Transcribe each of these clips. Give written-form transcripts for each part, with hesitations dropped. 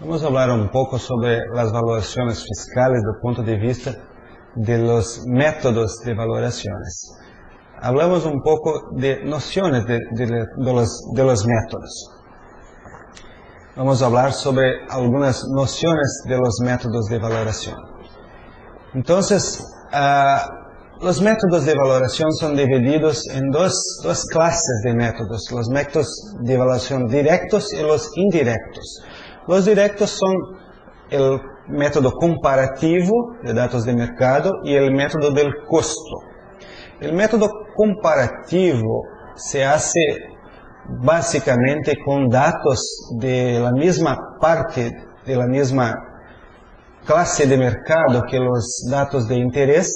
Vamos a hablar un poco sobre las valoraciones fiscales desde el punto de vista de los métodos de valoraciones. Hablamos un poco de nociones de los métodos. Vamos a hablar sobre algunas nociones de los métodos de valoración. Entonces, los métodos de valoración son divididos en dos clases de métodos, los métodos de evaluación directos y los indirectos. Los directos son el método comparativo de datos de mercado y el método del costo. El método comparativo se hace básicamente con datos de la misma parte, de la misma clase de mercado que los datos de interés.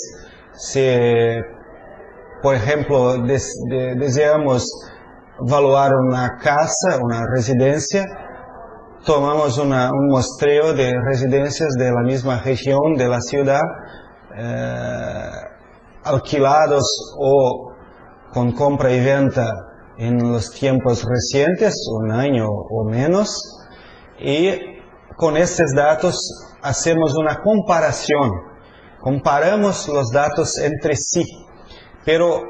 Por ejemplo, deseamos evaluar una casa, una residencia, tomamos un muestreo de residencias de la misma región de la ciudad, alquilados o con compra y venta en los tiempos recientes, un año o menos, y con estos datos hacemos una comparación, comparamos los datos entre sí, pero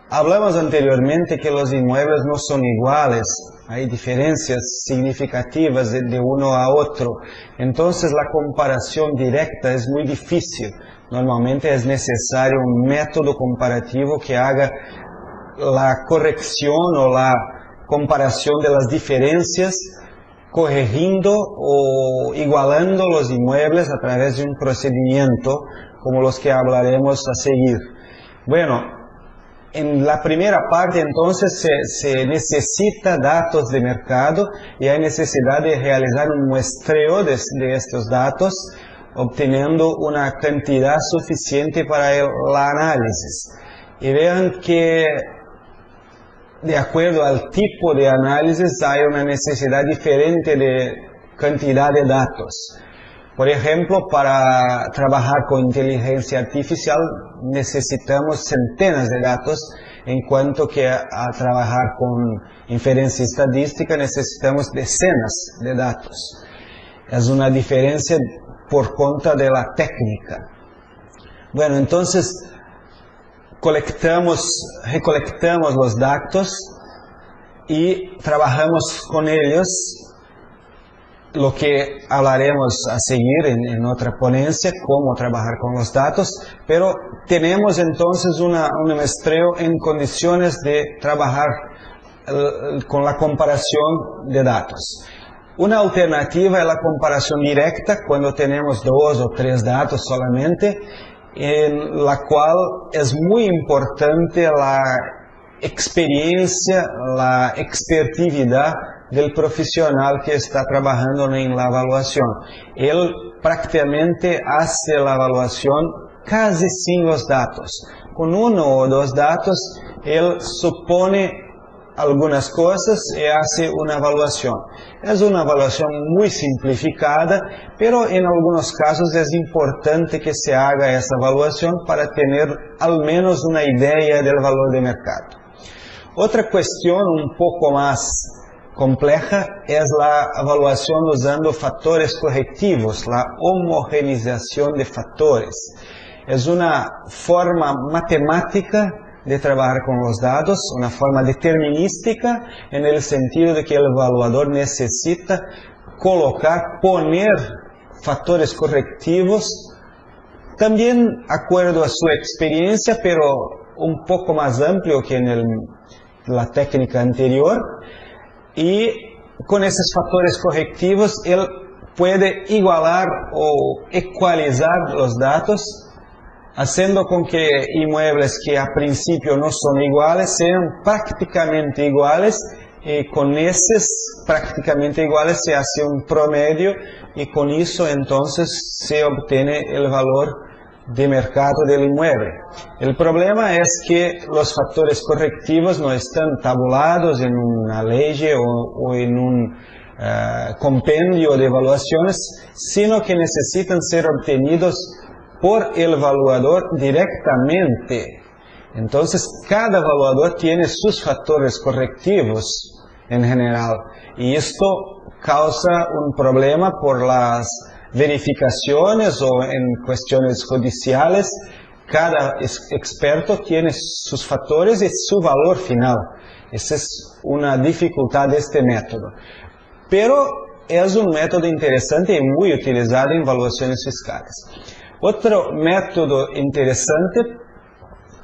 hablamos anteriormente que los inmuebles no son iguales, hay diferencias significativas de uno a otro, entonces la comparación directa es muy difícil. Normalmente es necesario un método comparativo que haga la corrección o la comparación de las diferencias, corrigiendo o igualando los inmuebles a través de un procedimiento como los que hablaremos a seguir. Bueno, en la primera parte entonces se necesita datos de mercado y hay necesidad de realizar un muestreo de estos datos, obteniendo una cantidad suficiente para el análisis. Y vean que de acuerdo al tipo de análisis hay una necesidad diferente de cantidad de datos. Por ejemplo, para trabajar con inteligencia artificial necesitamos centenas de datos, en cuanto que a trabajar con inferencia estadística necesitamos decenas de datos. Es una diferencia por cuenta de la técnica. Bueno, entonces recolectamos los datos y trabajamos con ellos, lo que hablaremos a seguir en otra ponencia, cómo trabajar con los datos, pero tenemos entonces un muestreo en condiciones de trabajar con la comparación de datos. Una alternativa es la comparación directa, cuando tenemos 2 o 3 datos solamente, en la cual es muy importante la experiencia, la expertividad del profesional que está trabajando en la evaluación. Él prácticamente hace la evaluación casi sin los datos. Con 1 o 2 datos, él supone algunas cosas y hace una evaluación. Es una evaluación muy simplificada, pero en algunos casos es importante que se haga esa evaluación para tener al menos una idea del valor de mercado. Otra cuestión un poco más compleja es la evaluación usando factores correctivos, la homogeneización de factores. Es una forma matemática de trabajar con los datos, una forma determinística en el sentido de que el evaluador necesita poner factores correctivos, también acuerdo a su experiencia, pero un poco más amplio que en la técnica anterior, y con esos factores correctivos él puede igualar o ecualizar los datos, haciendo con que inmuebles que a principio no son iguales sean prácticamente iguales, y con esos prácticamente iguales se hace un promedio y con eso entonces se obtiene el valor de mercado del inmueble. El problema es que los factores correctivos no están tabulados en una ley o en un compendio de evaluaciones, sino que necesitan ser obtenidos por el evaluador directamente. Entonces, cada evaluador tiene sus factores correctivos en general, y esto causa un problema por las verificaciones o en cuestiones judiciales. Cada experto tiene sus factores y su valor final. Esa es una dificultad de este método. Pero es un método interesante y muy utilizado en evaluaciones fiscales. Otro método interesante,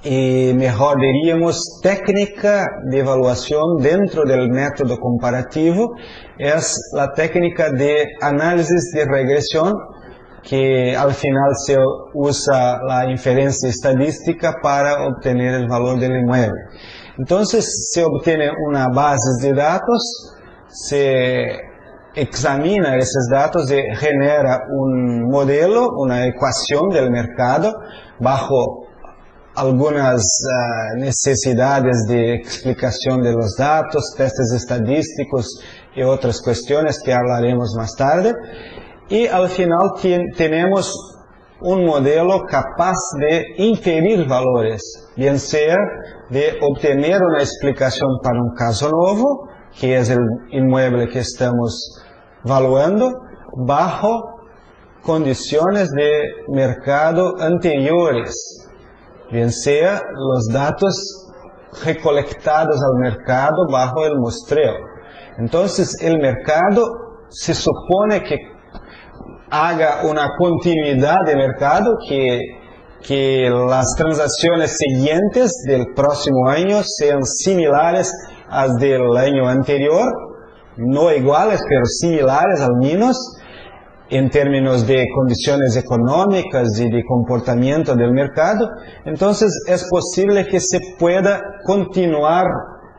y mejor diríamos técnica de evaluación dentro del método comparativo, es la técnica de análisis de regresión, que al final se usa la inferencia estadística para obtener el valor del inmueble. Entonces se obtiene una base de datos, se examina esos datos y genera un modelo, una ecuación del mercado bajo algunas necesidades de explicación de los datos, testes estadísticos y otras cuestiones que hablaremos más tarde. Y al final tenemos un modelo capaz de inferir valores, bien sea de obtener una explicación para un caso nuevo, que es el inmueble que estamos evaluando, bajo condiciones de mercado anteriores, bien sea los datos recolectados al mercado bajo el muestreo. Entonces el mercado se supone que haga una continuidad de mercado, que las transacciones siguientes del próximo año sean similares a las del año anterior, no iguales, pero similares al menos, en términos de condiciones económicas y de comportamiento del mercado. Entonces es posible que se pueda continuar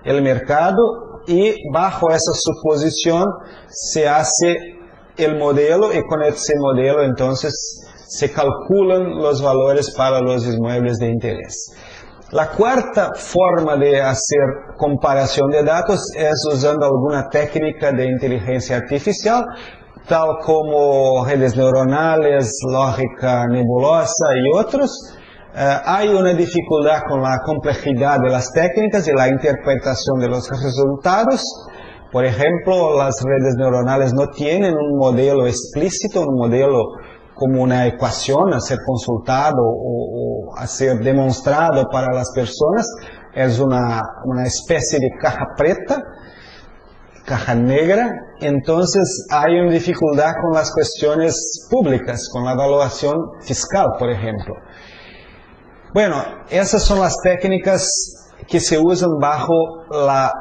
el mercado y bajo esa suposición se hace el modelo y con ese modelo entonces se calculan los valores para los inmuebles de interés. La cuarta forma de hacer comparación de datos es usando alguna técnica de inteligencia artificial, tal como redes neuronales, lógica nebulosa y otros. Hay una dificultad con la complejidad de las técnicas y la interpretación de los resultados. Por ejemplo, las redes neuronales no tienen un modelo explícito, un modelo como una ecuación a ser consultado o a ser demostrado para las personas. Es una especie de caja preta, caja negra. Entonces hay una dificultad con las cuestiones públicas, con la evaluación fiscal, por ejemplo. Bueno, esas son las técnicas que se usan bajo la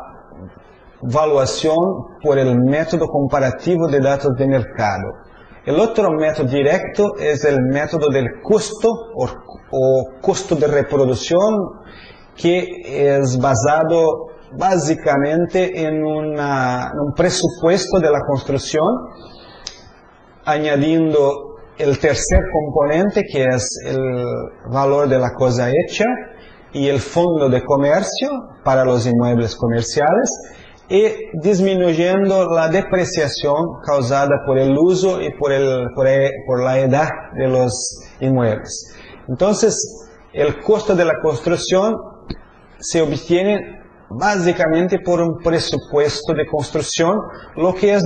evaluación por el método comparativo de datos de mercado. El otro método directo es el método del costo o costo de reproducción, que es basado básicamente en un presupuesto de la construcción, añadiendo el tercer componente, que es el valor de la cosa hecha, y el fondo de comercio para los inmuebles comerciales, y disminuyendo la depreciación causada por el uso y por la edad de los inmuebles. Entonces, el costo de la construcción se obtiene básicamente por un presupuesto de construcción, lo que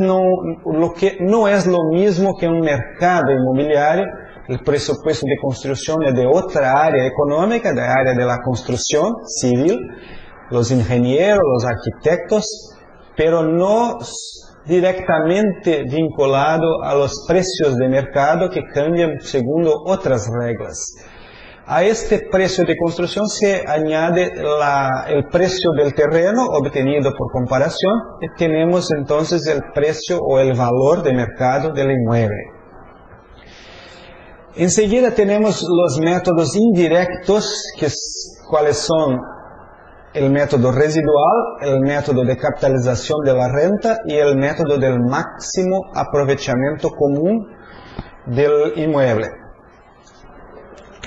no es lo mismo que un mercado inmobiliario. El presupuesto de construcción es de otra área económica, de área de la construcción civil, los ingenieros, los arquitectos, pero no directamente vinculado a los precios de mercado que cambian según otras reglas. A este precio de construcción se añade el precio del terreno obtenido por comparación y tenemos entonces el precio o el valor de mercado del inmueble. Enseguida tenemos los métodos indirectos, cuáles son el método residual, el método de capitalización de la renta y el método del máximo aprovechamiento común del inmueble.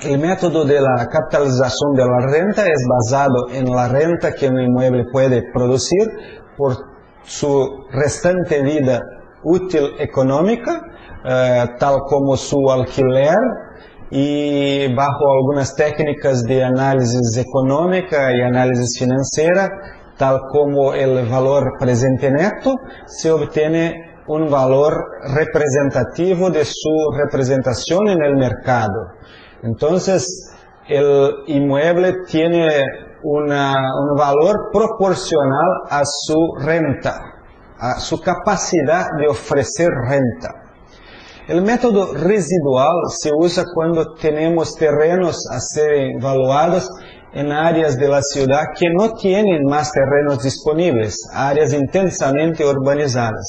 El método de la capitalización de la renta es basado en la renta que un inmueble puede producir por su restante vida útil económica, tal como su alquiler, y bajo algunas técnicas de análisis económica y análisis financiera, tal como el valor presente neto, se obtiene un valor representativo de su representación en el mercado. Entonces, el inmueble tiene un valor proporcional a su renta, a su capacidad de ofrecer renta. El método residual se usa cuando tenemos terrenos a ser evaluados en áreas de la ciudad que no tienen más terrenos disponibles, áreas intensamente urbanizadas.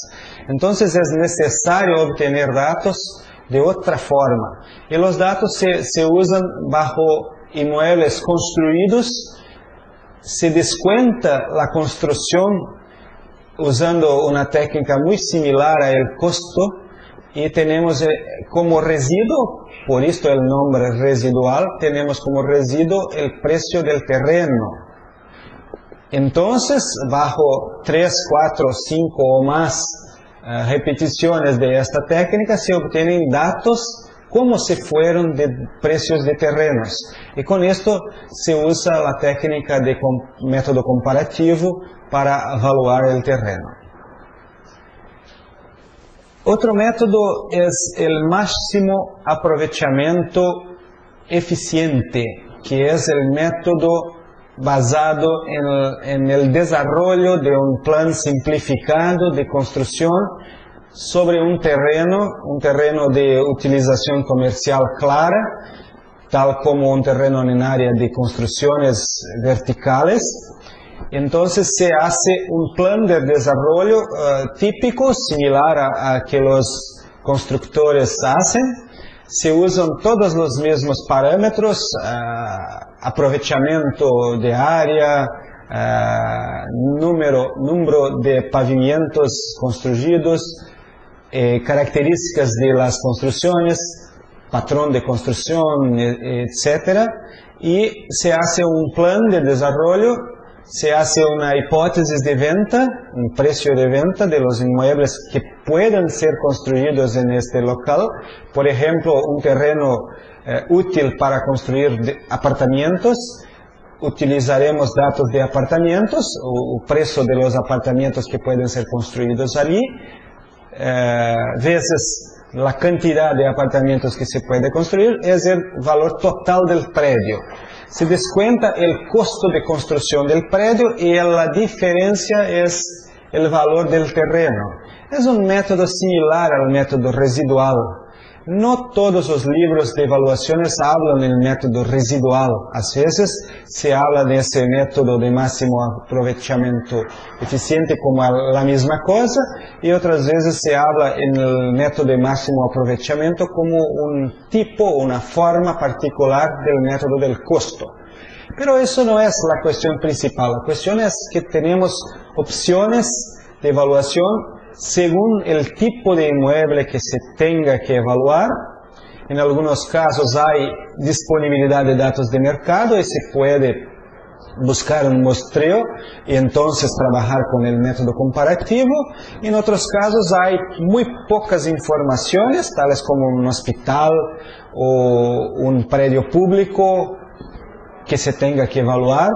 Entonces es necesario obtener datos de otra forma. Y los datos se usan bajo inmuebles construidos, se descuenta la construcción usando una técnica muy similar al costo, y tenemos como residuo, por esto el nombre residual, tenemos como residuo el precio del terreno. Entonces, bajo 3, 4, 5 o más repeticiones de esta técnica, se obtienen datos como si fueran de precios de terrenos. Y con esto se usa la técnica de método comparativo para evaluar el terreno. Otro método es el máximo aprovechamiento eficiente, que es el método basado en el desarrollo de un plan simplificado de construcción sobre un terreno de utilización comercial clara, tal como un terreno en área de construcciones verticales. Entonces se hace un plan de desarrollo típico, similar a que los constructores hacen. Se usan todos los mismos parámetros, aprovechamiento de área, número de pavimentos construidos, características de las construcciones, patrón de construcción, etc. Y se hace un plan de desarrollo. Se hace una hipótesis de venta, un precio de venta de los inmuebles que pueden ser construidos en este local. Por ejemplo, un terreno útil para construir apartamentos. Utilizaremos datos de apartamentos, o precio de los apartamentos que pueden ser construidos allí, veces la cantidad de apartamentos que se puede construir, es el valor total del predio. Se descuenta el costo de construcción del predio y la diferencia es el valor del terreno. Es un método similar al método residual. No todos los libros de evaluaciones hablan del método residual. A veces se habla de ese método de máximo aprovechamiento eficiente como la misma cosa, y otras veces se habla en el método de máximo aprovechamiento como un tipo, una forma particular del método del costo. Pero eso no es la cuestión principal. La cuestión es que tenemos opciones de evaluación según el tipo de inmueble que se tenga que evaluar. En algunos casos hay disponibilidad de datos de mercado y se puede buscar un muestreo y entonces trabajar con el método comparativo. En otros casos hay muy pocas informaciones, tales como un hospital o un predio público que se tenga que evaluar,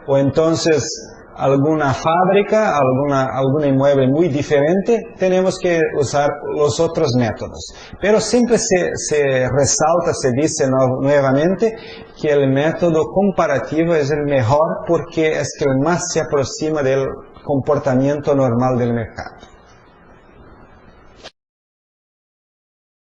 o entonces alguna fábrica, algún inmueble muy diferente, tenemos que usar los otros métodos. Pero siempre se resalta, se dice nuevamente que el método comparativo es el mejor porque es el más se aproxima del comportamiento normal del mercado.